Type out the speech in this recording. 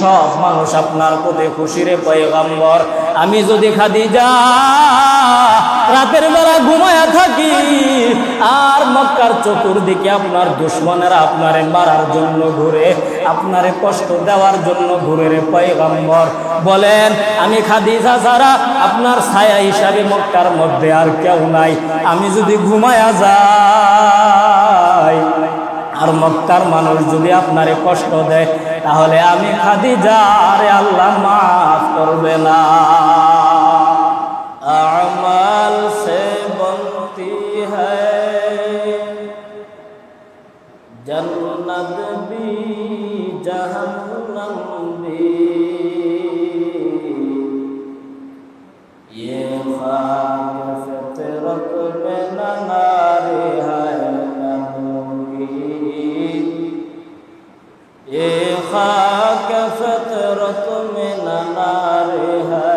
সব মানুষ আপনার প্রতি খুশি রে পয়গম্বর। আমি যদি খাদিজা রাতের বেলা ঘুমায়া থাকি আর মক্কার চতুর্দিকে আপনার দুশমনেরা আপনারে মারার জন্য ঘুরে, আপনারে কষ্ট দেওয়ার জন্য ঘুরে রে পয়গম্বর, বলেন আমি খাদিজা ছাড়া আপনার ছায়া হিসাবে মক্কার মধ্যে আর কেউ নাই। আমি যদি ঘুমায়া যাই আর মক্কার মানুষ যদি আপনারে কষ্ট দেয়, তাহলে আমি খাদিজা আরে আল্লাহ মাফ করবে না। আমাল সে বনতি হ্যায় জন্নত ভি জাহান্নাম ভি, ये खाक फितरत में न नारे है न नूरी, ये खाक फितरत में न नारे है